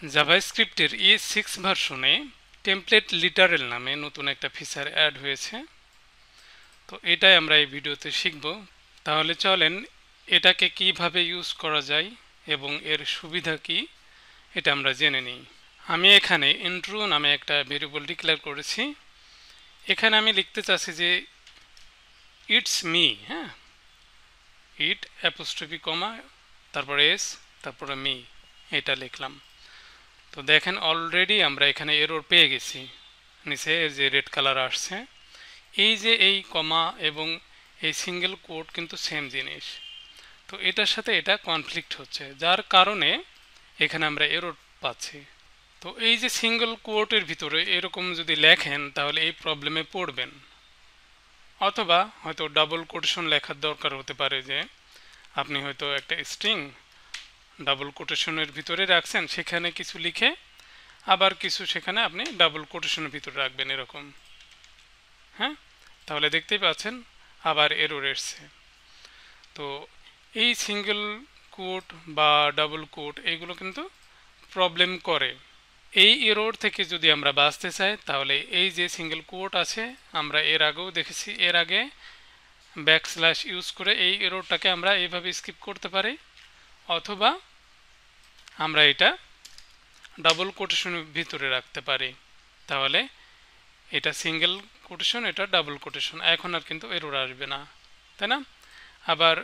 জাভাস্ক্রিপ্টের ES6 ভার্সনে template literal নামে নতুন একটা ফিচার অ্যাড হয়েছে। তো এটাই আমরা এই ভিডিওতে শিখব। তাহলে চলেন এটাকে কিভাবে ইউজ করা যায় এবং এর সুবিধা কি এটা আমরা জেনে নিই। আমি এখানে ইন্ট্রো নামে একটা ভেরিয়েবল ডিক্লেয়ার করেছি। এখানে আমি লিখতে চাচ্ছি যে ইটস মি, হ্যাঁ, ইট অ্যাপোস্ট্রফি কমা তারপরে এস তারপরে মি, এটা লিখলাম। তো দেখেন অলরেডি আমরা এখানে এরর পেয়ে গেছি, নিচে যে রেড কালার আসছে। এই যে এই কমা এবং এই সিঙ্গেল কোট কিন্তু সেম জিনিস, তো এটার সাথে এটা কনফ্লিক্ট হচ্ছে, যার কারণে এখানে আমরা এরর পাচ্ছি। তো এই যে সিঙ্গেল কোটের ভিতরে এরকম যদি লেখেন তাহলে এই প্রবলেমে পড়বেন, অথবা হয়তো ডাবল কোটেশন লেখার দরকার হতে পারে, যে আপনি হয়তো একটা স্ট্রিং ডাবল কোটেশনের ভিতরে রাখছেন, সেখানে কিছু লিখে আবার কিছু সেখানে আপনি ডাবল কোটেশনের ভিতরে রাখবেন এরকম, হ্যাঁ, তাহলে দেখতেই পাচ্ছেন আবার এরর এসছে। তো এই সিঙ্গেল কোট বা ডাবল কোট এগুলো কিন্তু প্রবলেম করে। এই এরর থেকে যদি আমরা বাঁচতে চাই তাহলে এই যে সিঙ্গেল কোট আছে, আমরা এর আগেও দেখেছি, এর আগে ব্যাকস্ল্যাশ ইউজ করে এই এররটাকে আমরা এইভাবে স্কিপ করতে পারি, অথবা আমরা এটা ডাবল কোটেশনের ভিতরে রাখতে পারি। তাহলে এটা সিঙ্গেল কোটেশন, এটা ডাবল কোটেশন, এখন আর কিন্তু এরর আসবে না, তাই না? আবার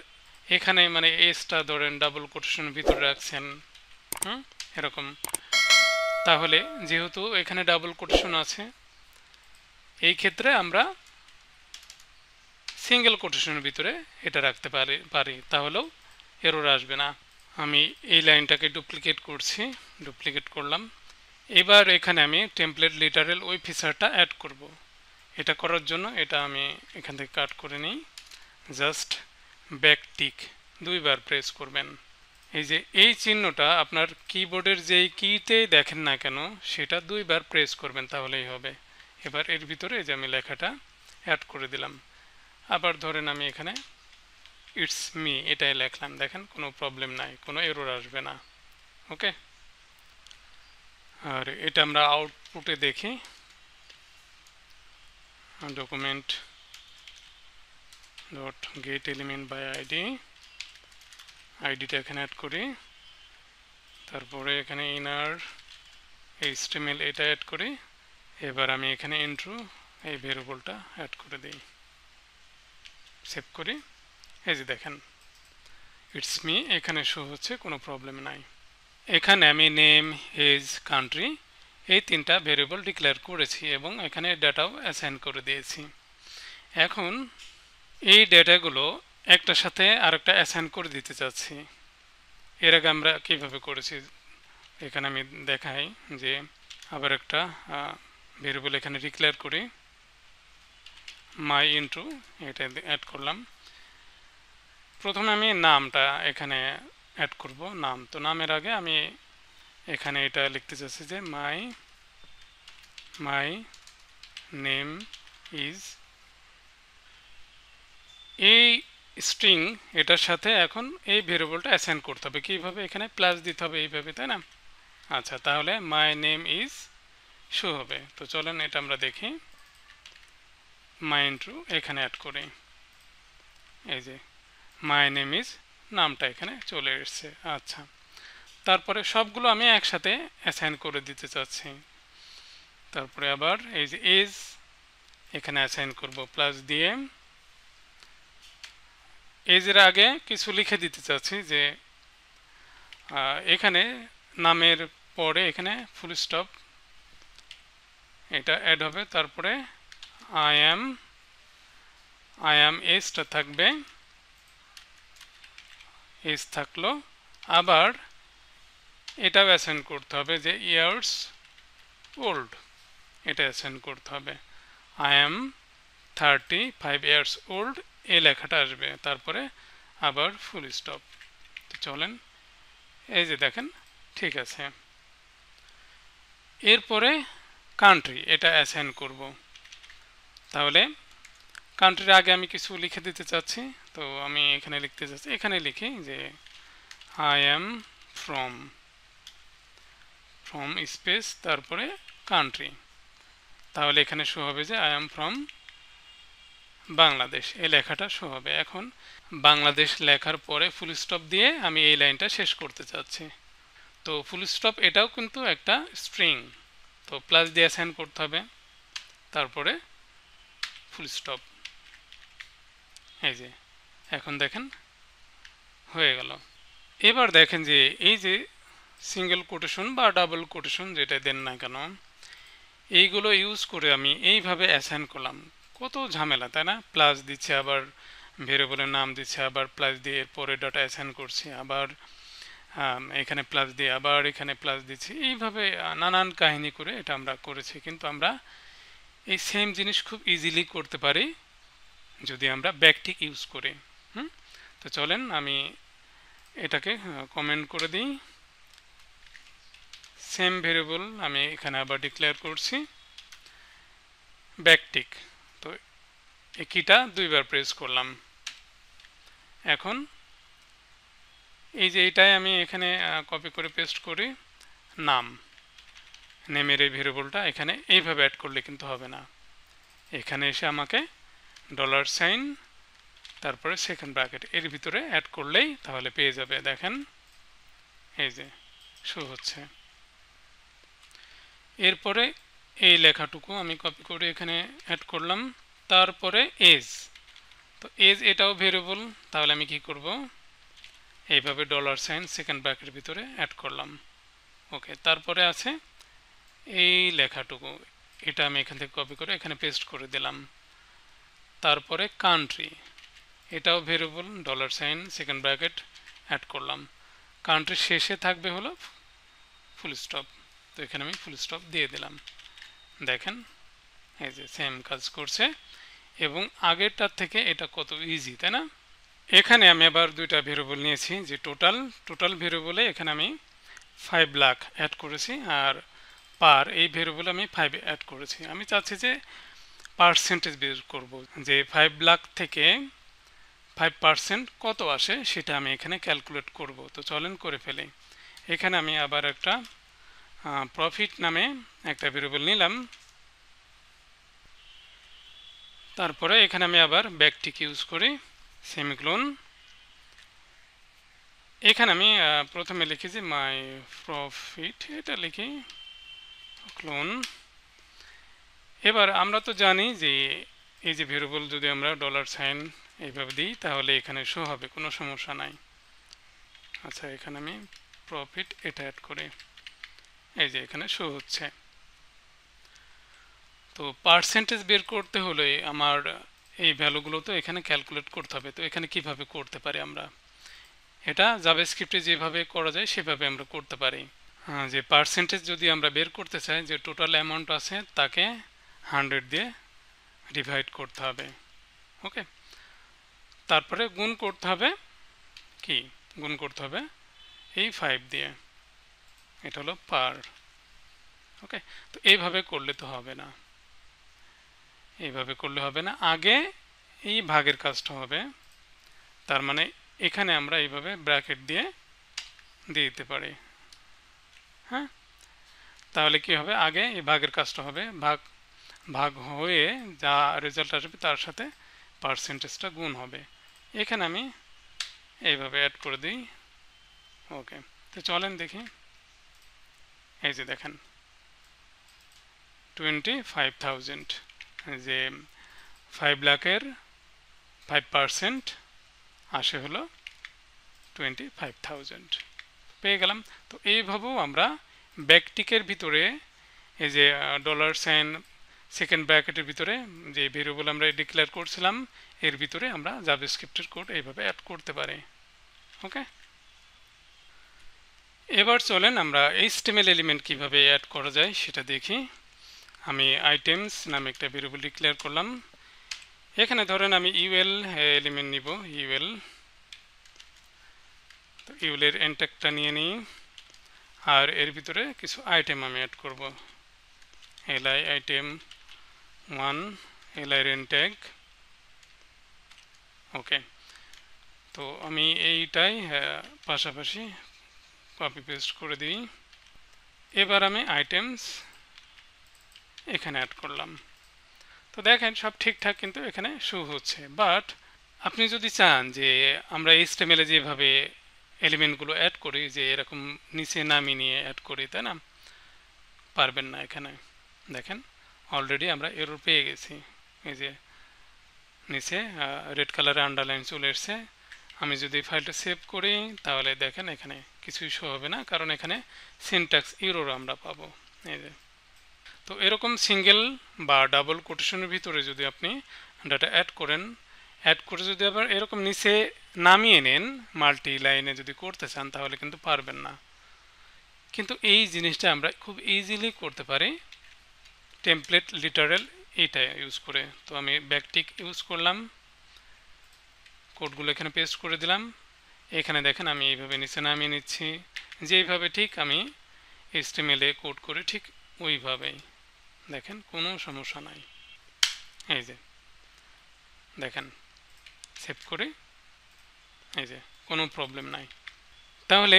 এখানে মানে এসটা ধরেন ডাবল কোটেশনের ভিতরে রাখছেন, এরকম, তাহলে যেহেতু এখানে ডাবল কোটেশন আছে, এই ক্ষেত্রে আমরা সিঙ্গেল কোটেশনের ভিতরে এটা রাখতে পারি, তাহলেও এরর আসবে না। আমি এই লাইনটাকে ডুপ্লিকেট করছি, ডুপ্লিকেট করলাম। এবার এখানে আমি টেমপ্লেট লিটারেল ওই ফিচারটা অ্যাড করব। এটা করার জন্য এটা আমি এখান থেকে কাট করে নিই, জাস্ট ব্যাকটিক দুইবার প্রেস করবেন। এই যে এই চিহ্নটা আপনার কিবোর্ডের যেই কিতে দেখেন না কেন সেটা দুইবার প্রেস করবেন, তাহলেই হবে। এবার এর ভিতরে এই যে আমি লেখাটা অ্যাড করে দিলাম। আবার ধরেন আমি এখানে ইটস মি এটাই লিখলাম, দেখেন কোনো প্রবলেম নাই, কোনো এরর আসবে না। ওকে, আর এটা আমরা আউটপুটে দেখি, document dot get element by ID, আইডিটা এখানে অ্যাড করি, তারপরে এখানে ইনার এইচটিএমএল এটা অ্যাড করি। এবার আমি এখানে ইন্ট্রো এই ভেরিয়েবলটা অ্যাড করে দিই, সেভ করি। এই যে দেখেন ইটস মি এখানে শো হচ্ছে, কোনো প্রবলেম নাই। এখানে আমি নেম, এজ, কান্ট্রি এই তিনটা ভেরিয়েবল ডিক্লেয়ার করেছি এবং এখানে ডেটাও অ্যাসাইন করে দিয়েছি। এখন এই ডেটাগুলো একটার সাথে আরেকটা অ্যাসাইন করে দিতে চাচ্ছি। এর আগে আমরা কীভাবে করেছি এখানে আমি দেখাই, যে আবার একটা ভেরিয়েবল এখানে ডিক্লেয়ার করি, মাই ইন্ট্রো এটা অ্যাড করলাম। প্রথমে আমি নামটা এখানে অ্যাড করব, নাম। তো নামের আগে আমি এখানে এটা লিখতে চাচ্ছি যে মাই নেম ইজ, এই স্ট্রিং এটার সাথে এখন এই ভেরিয়েবলটা অ্যাসাইন করতে হবে। কীভাবে? এখানে প্লাস দিতে হবে এইভাবে, তাই না? আচ্ছা, তাহলে মাই নেম ইজ শো হবে। তো চলেন এটা আমরা দেখি, মাই ইন্ট্রো এখানে অ্যাড করি। এই যে মাই নেম ইজ নামটা এখানে চলে এসছে। আচ্ছা, তারপরে সবগুলো আমি একসাথে অ্যাসাইন করে দিতে চাচ্ছি। তারপরে আবার এই যে এজ এখানে অ্যাসাইন করব প্লাস দিয়ে, এজের আগে কিছু লিখে দিতে চাচ্ছি, যে এখানে নামের পরে এখানে ফুল স্টপ এটা অ্যাড হবে, তারপরে আই অ্যাম এজটা থাকবে, এজ থাকলো। আবার এটাও অ্যাসাইন করতে হবে যে ইয়ার্স ওল্ড, এটা অ্যাসাইন করতে হবে। আই অ্যাম 35 ইয়ার্স ওল্ড এই লেখাটা আসবে, তারপরে আবার ফুল স্টপ। তো চলেন এই যে দেখেন ঠিক আছে। এরপরে কান্ট্রি এটা অ্যাসাইন করব। তাহলে কান্ট্রির আগে আমি কিছু লিখে দিতে চাচ্ছি, তো আমি এখানে লিখতে চাচ্ছি, এখানে লিখি যে I am from from space তারপরে কান্ট্রি, তাহলে এখানে শো হবে যে আই এম ফ্রম বাংলাদেশ, এই লেখাটা শো হবে। এখন বাংলাদেশ লেখার পরে ফুল স্টপ দিয়ে আমি এই লাইনটা শেষ করতে চাচ্ছি। তো ফুল স্টপ এটাও কিন্তু একটা স্ট্রিং, তো প্লাস দিয়ে অ্যাসাইন করতে হবে, তারপরে ফুল স্টপ। এই যে এখন দেখেন হয়ে গেল। এবার দেখেন যে এই যে সিঙ্গেল কোটেশন বা ডাবল কোটেশন যেটা দেন না কেন, এইগুলো ইউজ করে আমি এইভাবে অ্যাসাইন করলাম, কত ঝামেলা তাই না? প্লাস দিচ্ছে, আবার ভেরিয়েবলের নাম দিচ্ছে, আবার প্লাস দিয়ে এরপরে ডাটা অ্যাসাইন করছি, আবার এখানে প্লাস দিয়ে আবার এখানে প্লাস দিচ্ছি, এইভাবে নানান কাহিনী করে এটা আমরা করেছি। কিন্তু আমরা এই সেম জিনিস খুব ইজিলি করতে পারি যদি আমরা ব্যাকটিক ইউজ করি। তো চলেন আমি এটাকে কমেন্ট করে দিই। সেম ভেরিয়েবল আমি এখানে আবার ডিক্লেয়ার করছি ব্যাকটিক। তো এই কিটা দুইবার প্রেস করলাম। এখন এই যে এটাই আমি এখানে কপি করে পেস্ট করি, নাম, নেমের এই ভেরিয়েবলটা এখানে এইভাবে অ্যাড করলে কিন্তু হবে না, এখানে এসে আমাকে ডলার সাইন তারপরে সেকেন্ড ব্র্যাকেট এর ভিতরে অ্যাড করলেই তাহলে পেয়ে যাবে। দেখেন এই যে শো হচ্ছে। এরপরে এই লেখাটুকু আমি কপি করে এখানে অ্যাড করলাম, তারপরে এজ। তো এজ এটাও ভেরিয়েবল, তাহলে আমি কি করব, এইভাবে ডলার সাইন সেকেন্ড ব্র্যাকেটের ভিতরে অ্যাড করলাম। ওকে, তারপরে আছে এই লেখাটুকু, এটা আমি এখান থেকে কপি করে এখানে পেস্ট করে দিলাম। তারপরে কান্ট্রি, এটাও variable, dollar sign second bracket add করলাম। কান্ট্রির শেষে থাকবে হলো ফুল স্টপ, তো এখানে আমি ফুল স্টপ দিয়ে দিলাম। দেখেন এই যে সেম কাজ করছে, এবং আগেরটার থেকে এটা কত ইজি তাই না? এখানে আমি আবার দুইটা ভেরিয়েবল নিয়েছি, যে টোটাল ভেরিয়েবলে এখানে আমি 5 লাখ অ্যাড করেছি, আর পার এই ভেরিয়েবলে আমি 5 অ্যাড করেছি। আমি চাচ্ছি যে পার্সেন্টেজ বের করব, যে 5 লাখ থেকে 5% কত আসে সেটা আমি এখানে ক্যালকুলেট করব। তো চলেন করে ফেলি। এখানে আমি আবার একটা প্রফিট নামে একটা ভেরিয়েবল নিলাম, তারপরে এখানে আমি আবার ব্যাকটিক ইউজ করি, সেমিকোলন। এখানে আমি প্রথমে লিখি যে মাই প্রফিট, এটা লিখি ক্লোন। এবার আমরা তো জানি যে এই যে ভেরিয়েবল যদি আমরা ডলার সাইন এইভাবে দিই তাহলে এখানে শো হবে, কোনো সমস্যা নাই। আচ্ছা, এখানে আমি প্রফিট এটা অ্যাড করি, এই যে এখানে শো হচ্ছে। তো পার্সেন্টেজ বের করতে হলে আমার এই ভ্যালুগুলো তো এখানে ক্যালকুলেট করতে হবে। তো এখানে কিভাবে করতে পারি আমরা, এটা জাভাস্ক্রিপ্টে যেভাবে করা যায় সেভাবে আমরা করতে পারি। যে পার্সেন্টেজ যদি আমরা বের করতে চাই, যে টোটাল অ্যামাউন্ট আছে তাকে 100 দিয়ে ডিভাইড করতে হবে। ওকে, তারপরে গুণ করতে হবে, কি গুণ করতে হবে এই 5 দিয়ে, এটা হলো পার। ওকে, তো এইভাবে করলে তো হবে না, এইভাবে করলে হবে না, আগে এই ভাগের কাজটা হবে। তার মানে এখানে আমরা এইভাবে ব্র্যাকেট দিয়ে দিতে পারি। হ্যাঁ, তাহলে কি হবে, আগে এই ভাগের কাজটা হবে, ভাগ হয়ে যা রেজাল্ট আসবে তার সাথে পার্সেন্টেজটা গুণ হবে। এখানে আমি এইভাবে অ্যাড করে দিই। ওকে, তো চলেন দেখি। এই যে দেখেন 25,000, যে 5 লাখের 5% আসে হলো 25,000 পেয়ে গেলাম। তো এইভাবেও আমরা ব্যাকটিকের ভিতরে এই যে ডলার সাইন সেকেন্ড ব্র্যাকেটের ভিতরে যে ভেরিয়েবল আমরা ডিক্লেয়ার করছিলাম এর ভিতরে আমরা জাভাস্ক্রিপ্টের কোড এইভাবে অ্যাড করতে পারি। ওকে, এবার চলেন আমরা এইচটিএমএল এলিমেন্ট কিভাবে অ্যাড করা যায় সেটা দেখি। আমি আইটেমস নামে একটা ভেরিয়েবল ডিক্লেয়ার করলাম। এখানে ধরেন আমি ইউএল এলিমেন্ট নিব, ইউএল। তো ইউএলের এনট্যাগটা নিয়ে নিই, আর এর ভিতরে কিছু আইটেম আমি অ্যাড করব, এলআই আইটেম 1, এলআই এনট্যাগ। ওকে, তো আমি এইটাই পাশাপাশি কপি পেস্ট করে দিই। এবার আমি আইটেমস এখানে অ্যাড করলাম। তো দেখেন সব ঠিকঠাক কিন্তু এখানে শো হচ্ছে। বাট আপনি যদি চান যে আমরা HTML এ যেভাবে এলিমেন্টগুলো অ্যাড করি, যে এরকম নিচে নামিয়ে নিয়ে অ্যাড করি, তাই না? পারবেন না। এখানে দেখেন অলরেডি আমরা এরর পেয়ে গেছি। এই যে নিচে রেড কালারে আন্ডারলাইন চলে এসছে। আমি যদি ফাইলটা সেভ করি তাহলে দেখেন এখানে কিছুই শো হবে না, কারণ এখানে সিনট্যাক্স এরর আমরা পাবো। এই যে, তো এরকম সিঙ্গেল বা ডাবল কোটেশনের ভিতরে যদি আপনি ডাটা অ্যাড করেন, অ্যাড করে যদি আবার এরকম নিচে নামিয়ে নেন, মাল্টি লাইনে যদি করতে চান, তাহলে কিন্তু পারবেন না। কিন্তু এই জিনিসটা আমরা খুব ইজিলি করতে পারি টেমপ্লেট লিটারেল এইটা ইউজ করে। তো আমি ব্যাকটিক ইউজ করলাম, কোডগুলো এখানে পেস্ট করে দিলাম। এখানে দেখেন আমি এইভাবে নিচে নামিয়ে নিচ্ছি, যেইভাবে ঠিক আমি HTML এ কোড করি ঠিক ওইভাবেই। দেখেন কোনো সমস্যা নাই। এই যে দেখেন সেভ করি, এই যে কোনো প্রবলেম নাই। তাহলে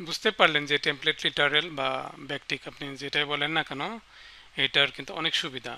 বুঝতে পারলেন যে টেমপ্লেট লিটারেল বা ব্যাকটিক আপনি যেটাই বলেন না কেন, এটার কিন্তু অনেক সুবিধা।